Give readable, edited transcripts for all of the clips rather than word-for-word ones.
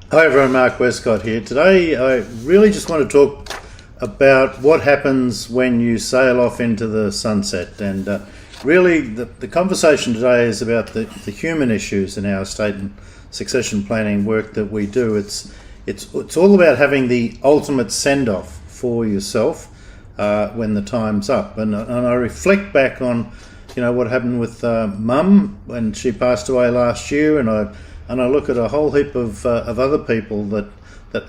Hi everyone, Mark Westcott here. Today I really just want to talk about what happens when you sail off into the sunset, and really the conversation today is about the human issues in our estate and succession planning work that we do. It's all about having the ultimate send-off for yourself when the time's up, and I reflect back on what happened with Mum when she passed away last year, and I look at a whole heap of other people that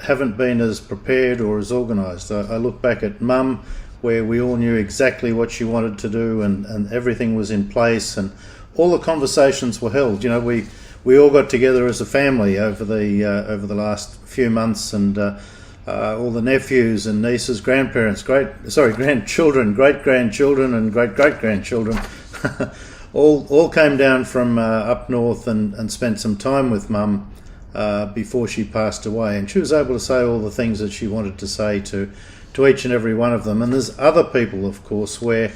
haven't been as prepared or as organised. I look back at Mum, where we all knew exactly what she wanted to do, and everything was in place, and all the conversations were held. We all got together as a family over the last few months, and all the nephews and nieces, grandchildren, great-grandchildren, and great-great-grandchildren. all came down from up north and spent some time with Mum before she passed away, and she was able to say all the things that she wanted to say to each and every one of them. And there's other people, of course, where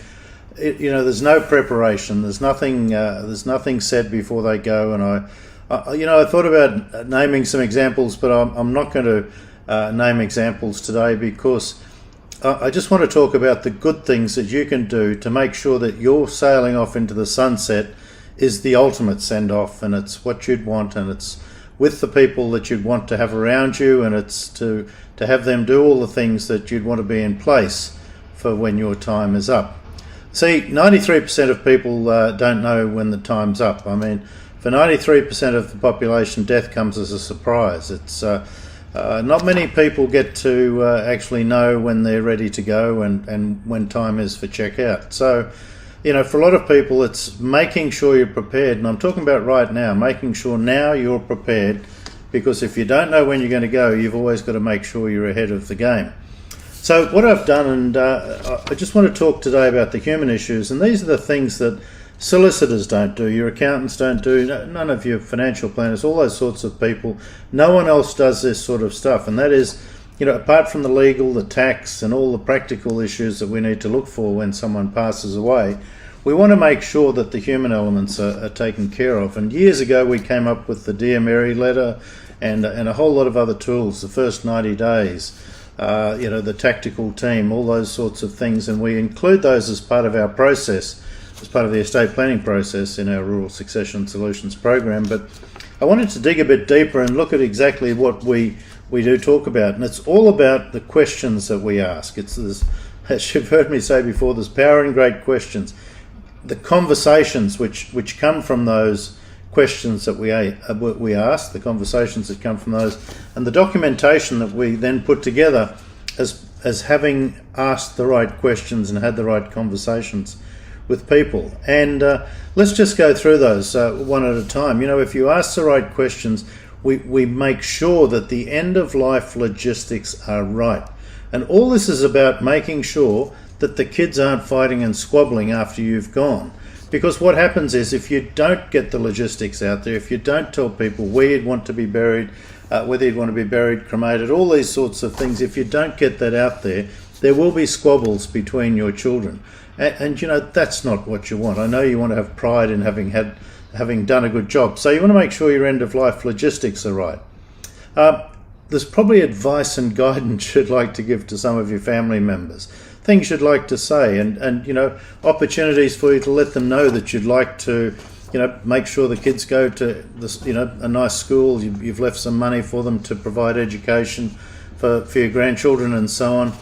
there's no preparation, there's nothing said before they go. And I thought about naming some examples, but I'm not going to name examples today, because I just want to talk about the good things that you can do to make sure that your sailing off into the sunset is the ultimate send-off, and it's what you'd want, and it's with the people that you'd want to have around you, and it's to have them do all the things that you'd want to be in place for when your time is up. See, 93% of people don't know when the time's up. I mean, for 93% of the population, death comes as a surprise. It's not many people get to actually know when they're ready to go and when time is for checkout. So, for a lot of people, it's making sure you're prepared. And I'm talking about right now, making sure now you're prepared, because if you don't know when you're going to go, you've always got to make sure you're ahead of the game. So what I've done, and I just want to talk today about the human issues, and these are the things that solicitors don't do, your accountants don't do, none of your financial planners, all those sorts of people. No one else does this sort of stuff, and that is, apart from the legal, the tax, and all the practical issues that we need to look for when someone passes away, we want to make sure that the human elements are taken care of. And years ago we came up with the Dear Mary letter and a whole lot of other tools, the first 90 days, the tactical team, all those sorts of things, and we include those as part of our process, as part of the estate planning process in our Rural Succession Solutions program. But I wanted to dig a bit deeper and look at exactly what we do talk about, and it's all about the questions that we ask. It's, as you've heard me say before, there's power in great questions. The conversations which come from those questions that we ask, the conversations that come from those, and the documentation that we then put together as having asked the right questions and had the right conversations with people. And let's just go through those one at a time. If you ask the right questions, we make sure that the end of life logistics are right. And all this is about making sure that the kids aren't fighting and squabbling after you've gone. Because what happens is, if you don't get the logistics out there, if you don't tell people where you'd want to be buried, whether you'd want to be buried, cremated, all these sorts of things, if you don't get that out there, there will be squabbles between your children. And that's not what you want. I know you want to have pride in having done a good job. So you want to make sure your end of life logistics are right. There's probably advice and guidance you'd like to give to some of your family members, things you'd like to say, and opportunities for you to let them know that you'd like to make sure the kids go to this, a nice school. You've left some money for them to provide education for your grandchildren and so on.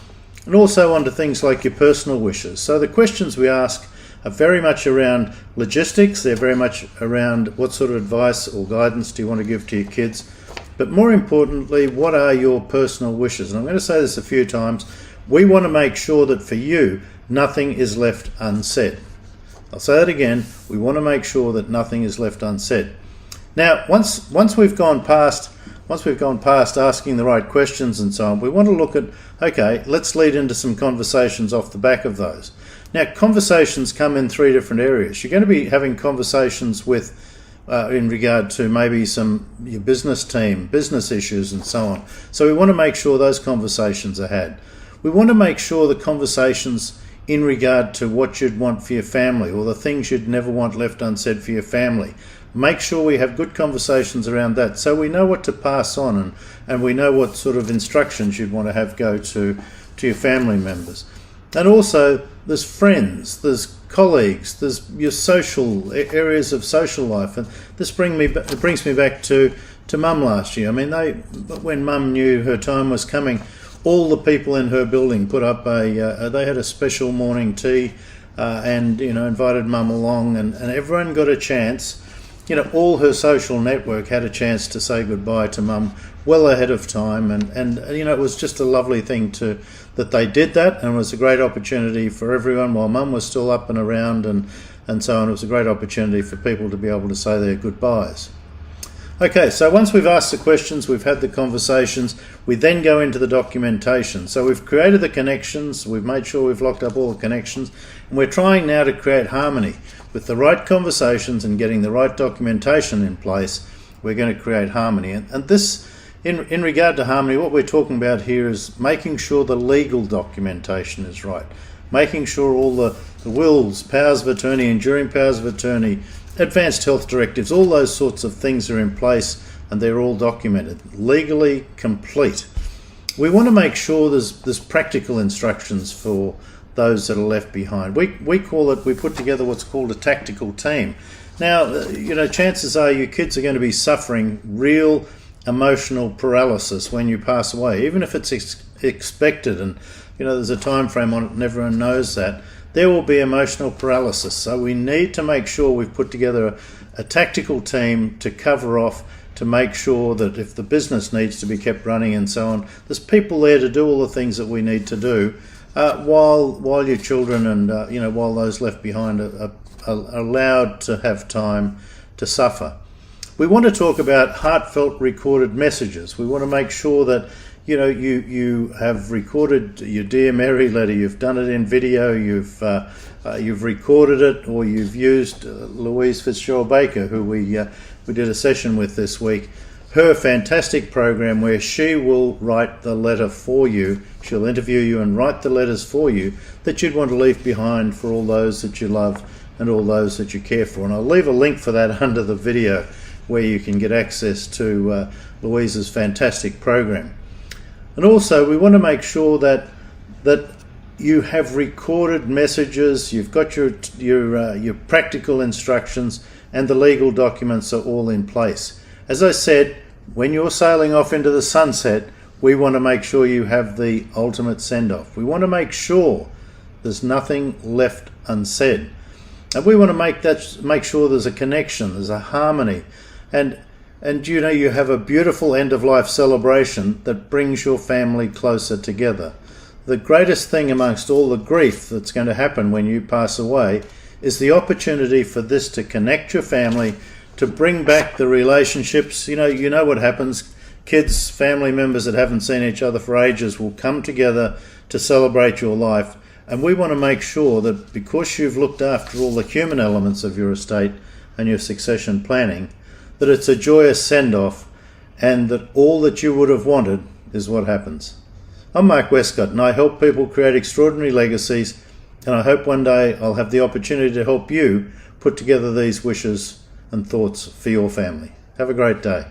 And also onto things like your personal wishes. So the questions we ask are very much around logistics. They're very much around what sort of advice or guidance do you want to give to your kids. But more importantly, what are your personal wishes? And I'm going to say this a few times. We want to make sure that for you, nothing is left unsaid. I'll say that again. We want to make sure that nothing is left unsaid. Now, once we've gone past asking the right questions and so on, we want to look at, okay, let's lead into some conversations off the back of those. Now, conversations come in three different areas. You're going to be having conversations with, in regard to maybe your business team, business issues and so on. So we want to make sure those conversations are had. We want to make sure the conversations in regard to what you'd want for your family, or the things you'd never want left unsaid for your family, make sure we have good conversations around that so we know what to pass on, and we know what sort of instructions you'd want to have go to your family members. And also there's friends, there's colleagues, there's your social areas of social life. And this brings me back to Mum last year. I mean, when Mum knew her time was coming, all the people in her building put up they had a special morning tea and invited Mum along, and everyone got a chance. All her social network had a chance to say goodbye to Mum well ahead of time, and it was just a lovely thing that they did that, and it was a great opportunity for everyone while Mum was still up and around, and so on. It was a great opportunity for people to be able to say their goodbyes. Okay, so once we've asked the questions, we've had the conversations, we then go into the documentation. So we've created the connections, we've made sure we've locked up all the connections, and we're trying now to create harmony. With the right conversations and getting the right documentation in place, we're going to create harmony. And this, in regard to harmony, what we're talking about here is making sure the legal documentation is right, making sure all the wills, powers of attorney, enduring powers of attorney, advanced health directives, all those sorts of things are in place and they're all documented, legally complete. We want to make sure there's practical instructions for those that are left behind. We put together what's called a tactical team. Now, chances are your kids are going to be suffering real emotional paralysis when you pass away, even if it's expected, and there's a time frame on it and everyone knows that. There will be emotional paralysis. So we need to make sure we've put together a tactical team to cover off, to make sure that if the business needs to be kept running and so on, there's people there to do all the things that we need to do while your children and while those left behind are allowed to have time to suffer. We want to talk about heartfelt recorded messages. We want to make sure that you have recorded your Dear Mary letter, you've done it in video, you've recorded it, or you've used Louise Fitzgerald Baker, who we did a session with this week, her fantastic program where she will write the letter for you. She'll interview you and write the letters for you that you'd want to leave behind for all those that you love and all those that you care for. And I'll leave a link for that under the video where you can get access to Louise's fantastic program. And also we want to make sure that you have recorded messages, you've got your practical instructions, and the legal documents are all in place. As I said, when you're sailing off into the sunset, we want to make sure you have the ultimate send-off. We want to make sure there's nothing left unsaid. And we want to make sure there's a connection, there's a harmony, and you have a beautiful end-of-life celebration that brings your family closer together. The greatest thing amongst all the grief that's going to happen when you pass away is the opportunity for this to connect your family, to bring back the relationships. You know what happens. Kids, family members that haven't seen each other for ages will come together to celebrate your life. And we want to make sure that because you've looked after all the human elements of your estate and your succession planning, that it's a joyous send-off and that all that you would have wanted is what happens. I'm Mark Westcott and I help people create extraordinary legacies, and I hope one day I'll have the opportunity to help you put together these wishes and thoughts for your family. Have a great day.